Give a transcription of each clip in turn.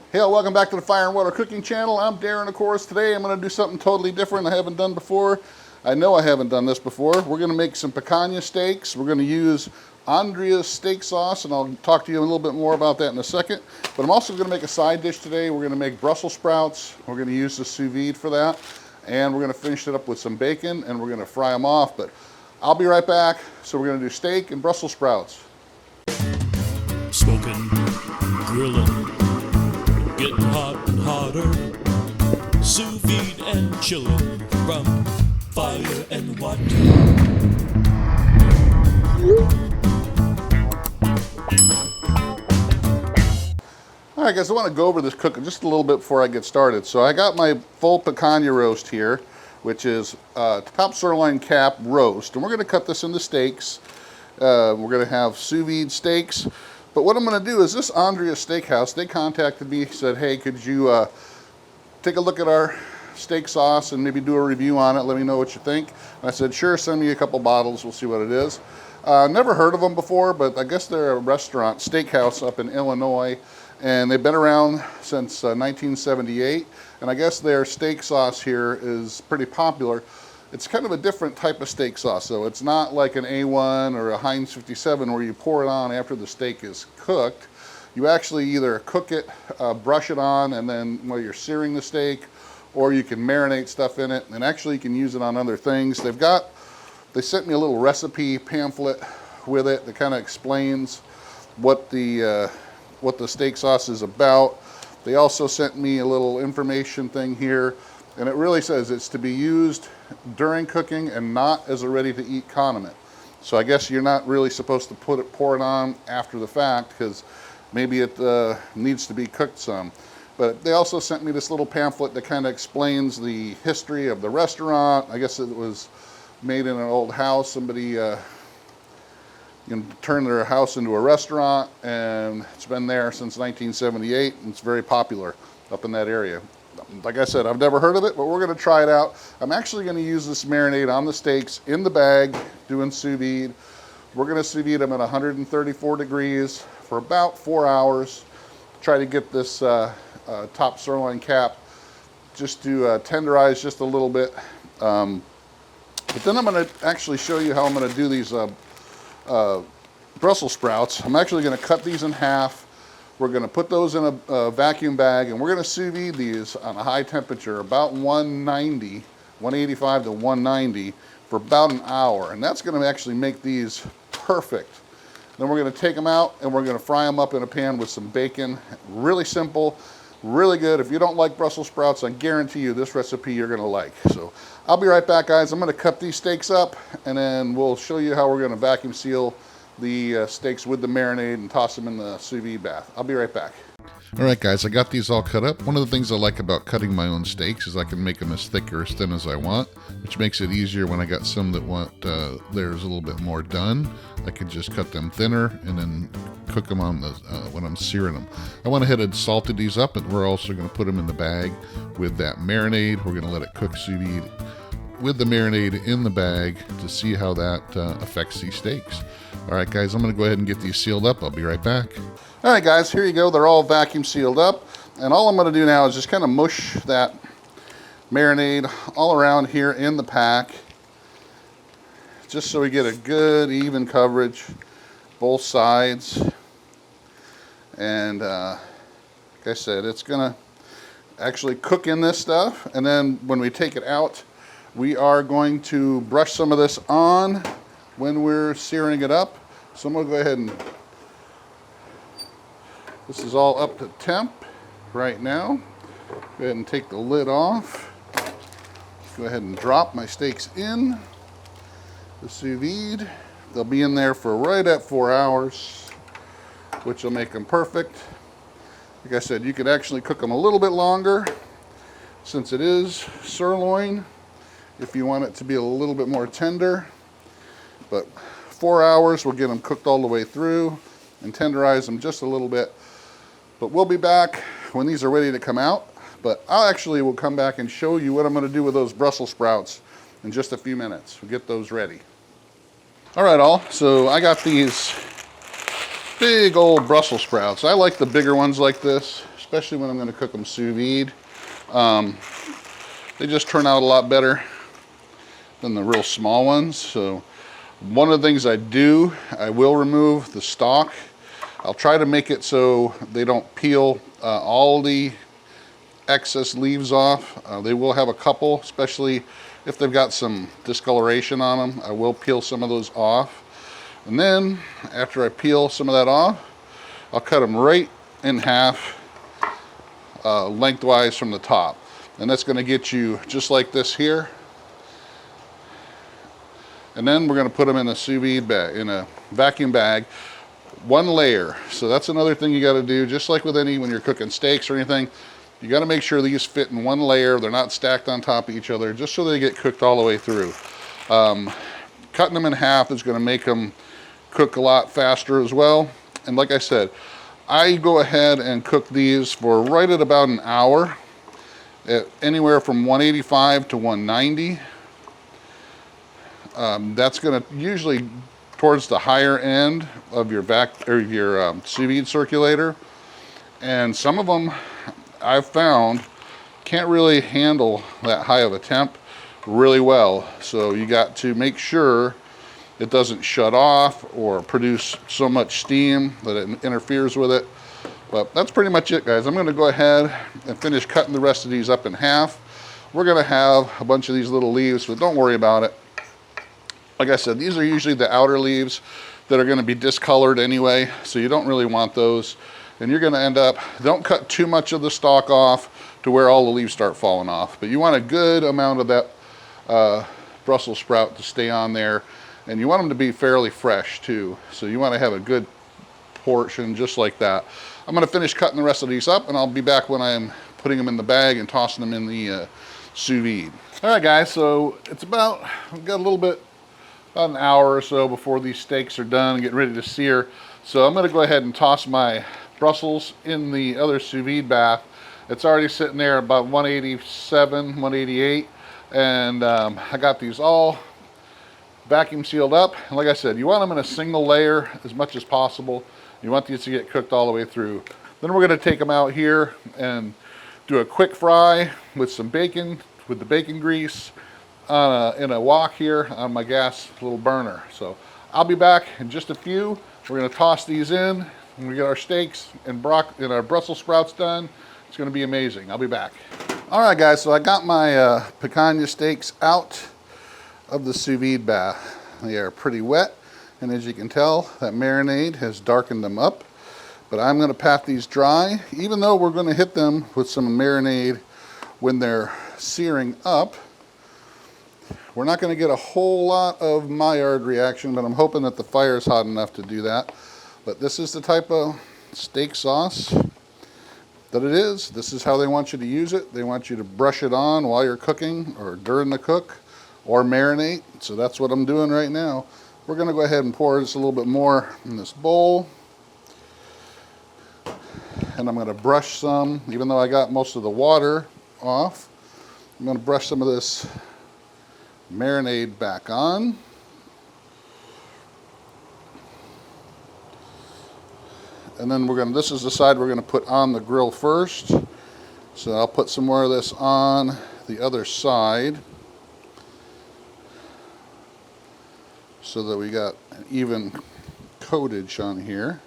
Hey, welcome back to the Fire and Water Cooking Channel. I'm Darren, of course. Today I'm going to do something totally different I haven't done before. I know I haven't done this before. We're going to make some picanha steaks. We're going to use Andria's steak sauce, and I'll talk to you a little bit more about that in a second. But I'm also going to make a side dish today. We're going to make Brussels sprouts. We're going to use the sous vide for that. And we're going to finish it up with some bacon, and we're going to fry them off. But I'll be right back. So we're going to do steak and Brussels sprouts. Smoking, grilling, getting hot and hotter, sous vide and chilling from fire and water. All right, guys, I want to go over this cooking just a little bit before I get started. So I got my full picanha roast here, which is top sirloin cap roast, and we're going to cut this into steaks. We're going to have sous vide steaks. But what I'm going to do is this Andria Steakhouse, they contacted me, said, hey, could you take a look at our steak sauce and maybe do a review on it, let me know what you think. And I said, sure, send me a couple bottles, we'll see what it is. Never heard of them before, but I guess they're a restaurant, steakhouse up in Illinois, and they've been around since 1978, and I guess their steak sauce here is pretty popular. It's kind of a different type of steak sauce, so it's not like an A1 or a Heinz 57 where you pour it on after the steak is cooked. You actually either cook it, brush it on, and then while you're searing the steak, or you can marinate stuff in it, and actually you can use it on other things. They sent me a little recipe pamphlet with it that kind of explains what the steak sauce is about. They also sent me a little information thing here, and it really says it's to be used during cooking and not as a ready-to-eat condiment. So I guess you're not really supposed to pour it on after the fact, because maybe it needs to be cooked some. But they also sent me this little pamphlet that kind of explains the history of the restaurant. I guess it was made in an old house. Somebody turned their house into a restaurant, and it's been there since 1978, and it's very popular up in that area. Like I said, I've never heard of it, but we're going to try it out. I'm actually going to use this marinade on the steaks in the bag, doing sous vide. We're going to sous vide them at 134 degrees for about 4 hours. Try to get this top sirloin cap just to tenderize just a little bit. But then I'm going to actually show you how I'm going to do these Brussels sprouts. I'm actually going to cut these in half. We're going to put those in a vacuum bag, and we're going to sous vide these on a high temperature, about 185 to 190 for about an hour. And that's going to actually make these perfect. Then we're going to take them out, and we're going to fry them up in a pan with some bacon. Really simple, really good. If you don't like Brussels sprouts, I guarantee you this recipe you're going to like. So I'll be right back, guys. I'm going to cut these steaks up, and then we'll show you how we're going to vacuum seal the steaks with the marinade and toss them in the sous vide bath. I'll be right back. All right, guys, I got these all cut up. One of the things I like about cutting my own steaks is I can make them as thick or as thin as I want, which makes it easier when I got some that want theirs a little bit more done. I can just cut them thinner and then cook them on the when I'm searing them. I went ahead and salted these up, and we're also going to put them in the bag with that marinade. We're going to let it cook sous vide with the marinade in the bag to see how that affects these steaks. All right, guys, I'm going to go ahead and get these sealed up. I'll be right back. All right, guys, here you go. They're all vacuum sealed up. And all I'm going to do now is just kind of mush that marinade all around here in the pack, just so we get a good, even coverage, both sides. And like I said, it's going to actually cook in this stuff. And then when we take it out, we are going to brush some of this on when we're searing it up. So I'm going to go ahead and, this is all up to temp right now. Go ahead and take the lid off. Go ahead and drop my steaks in the sous vide. They'll be in there for right at 4 hours, which will make them perfect. Like I said, you could actually cook them a little bit longer since it is sirloin, if you want it to be a little bit more tender. But 4 hours will get them cooked all the way through and tenderize them just a little bit. But we'll be back when these are ready to come out. But I actually will come back and show you what I'm going to do with those Brussels sprouts in just a few minutes. We'll get those ready. All right, all. So I got these big old Brussels sprouts. I like the bigger ones like this. especially when I'm going to cook them sous vide. They just turn out a lot better than the real small ones. So one of the things I do, I will remove the stalk. I'll try to make it so they don't peel all the excess leaves off. They will have a couple, especially if they've got some discoloration on them. I will peel some of those off. And then after I peel some of that off, I'll cut them right in half lengthwise from the top. And that's going to get you just like this here. And then we're going to put them in a sous vide bag, in a vacuum bag, one layer. So that's another thing you got to do, just like with when you're cooking steaks or anything. You got to make sure these fit in one layer. They're not stacked on top of each other, just so they get cooked all the way through. Cutting them in half is going to make them cook a lot faster as well. And like I said, I go ahead and cook these for right at about an hour, at anywhere from 185 to 190. That's going to usually towards the higher end of your sous vide circulator. And some of them I've found can't really handle that high of a temp really well. So you got to make sure it doesn't shut off or produce so much steam that it interferes with it. But that's pretty much it, guys. I'm going to go ahead and finish cutting the rest of these up in half. We're going to have a bunch of these little leaves, but don't worry about it. Like I said, these are usually the outer leaves that are going to be discolored anyway, so you don't really want those. And you're going to end up, don't cut too much of the stalk off to where all the leaves start falling off. But you want a good amount of that Brussels sprout to stay on there. And you want them to be fairly fresh too. So you want to have a good portion just like that. I'm going to finish cutting the rest of these up, and I'll be back when I'm putting them in the bag and tossing them in the sous vide. All right, guys, so it's about, I've got a little bit, about an hour or so before these steaks are done and getting ready to sear. So I'm going to go ahead and toss my Brussels in the other sous vide bath. It's already sitting there about 187, 188, and I got these all vacuum sealed up. And like I said, you want them in a single layer as much as possible. You want these to get cooked all the way through. Then we're going to take them out here and do a quick fry with some bacon, with the bacon grease in a wok here on my gas little burner. So I'll be back in just a few. We're going to toss these in when we get our steaks and our Brussels sprouts done. It's going to be amazing. I'll be back. All right, guys, so I got my picanha steaks out of the sous vide bath. They are pretty wet, and as you can tell, that marinade has darkened them up. But I'm going to pat these dry, even though we're going to hit them with some marinade when they're searing up. We're not going to get a whole lot of Maillard reaction, but I'm hoping that the fire is hot enough to do that. But this is the type of steak sauce that it is. This is how they want you to use it. They want you to brush it on while you're cooking or during the cook, or marinate. So that's what I'm doing right now. We're going to go ahead and pour just a little bit more in this bowl. And I'm going to brush some, even though I got most of the water off, I'm going to brush some of this marinade back on. And then this is the side we're going to put on the grill first. So I'll put some more of this on the other side, so that we got an even coatage on here.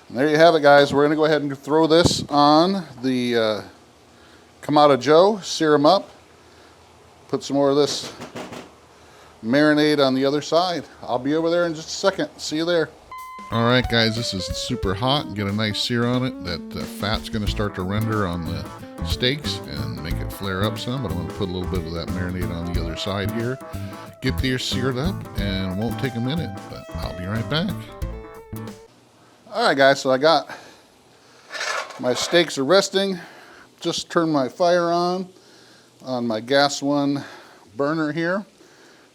And there you have it, guys. We're going to go ahead and throw this on the Kamado Joe, sear them up, put some more of this marinade on the other side. I'll be over there in just a second. See you there. All right, guys, this is super hot. Get a nice sear on it. That fat's going to start to render on the steaks and make it flare up some, but I'm going to put a little bit of that marinade on the other side here. Get these seared up, and it won't take a minute, but I'll be right back. All right, guys, so I got my steaks are resting. Just turned my fire on my gas one burner here.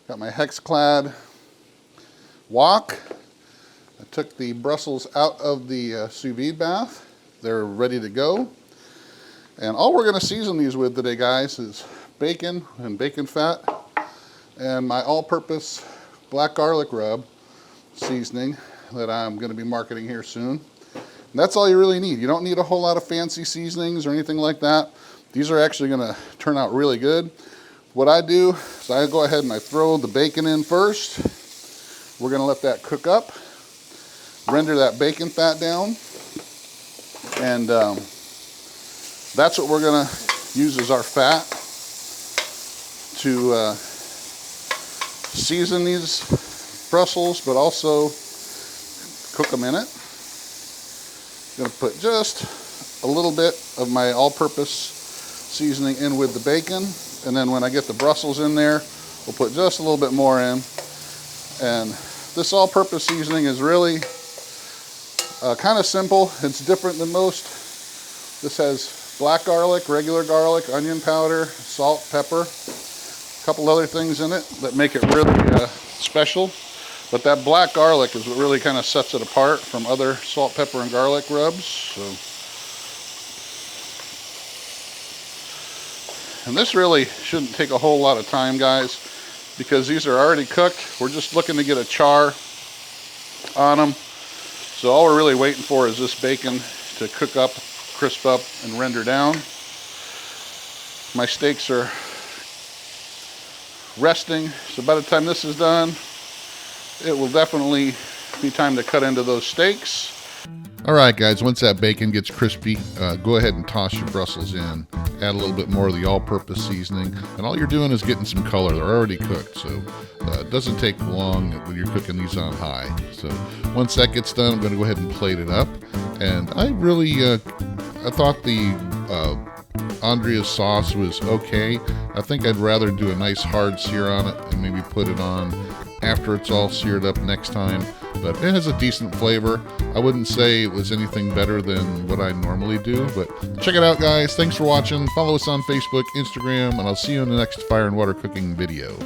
Got my hex-clad wok. I took the Brussels out of the sous vide bath. They're ready to go. And all we're going to season these with today, guys, is bacon and bacon fat and my all-purpose black garlic rub seasoning. that I'm going to be marketing here soon. And that's all you really need. You don't need a whole lot of fancy seasonings or anything like that. These are actually going to turn out really good. What I do is I go ahead and I throw the bacon in first. We're going to let that cook up, render that bacon fat down, and that's what we're going to use as our fat to season these Brussels, but also cook them in it. I'm going to put just a little bit of my all-purpose seasoning in with the bacon, and then when I get the Brussels in there, we'll put just a little bit more in. And this all-purpose seasoning is really kind of simple. It's different than most. This has black garlic, regular garlic, onion powder, salt, pepper, a couple other things in it that make it really special. But that black garlic is what really kind of sets it apart from other salt, pepper, and garlic rubs. So, and this really shouldn't take a whole lot of time, guys, because these are already cooked. We're just looking to get a char on them. So all we're really waiting for is this bacon to cook up, crisp up, and render down. My steaks are resting, so by the time this is done, it will definitely be time to cut into those steaks. All right, guys, once that bacon gets crispy, go ahead and toss your Brussels in. Add a little bit more of the all-purpose seasoning, and all you're doing is getting some color. They're already cooked, so it doesn't take long when you're cooking these on high. So once that gets done, I'm going to go ahead and plate it up. And I really, I thought the Andria sauce was okay. I think I'd rather do a nice hard sear on it and maybe put it on after it's all seared up next time, but it has a decent flavor. I wouldn't say it was anything better than what I normally do, but check it out, guys. Thanks for watching. Follow us on Facebook, Instagram, and I'll see you in the next fire and water cooking video.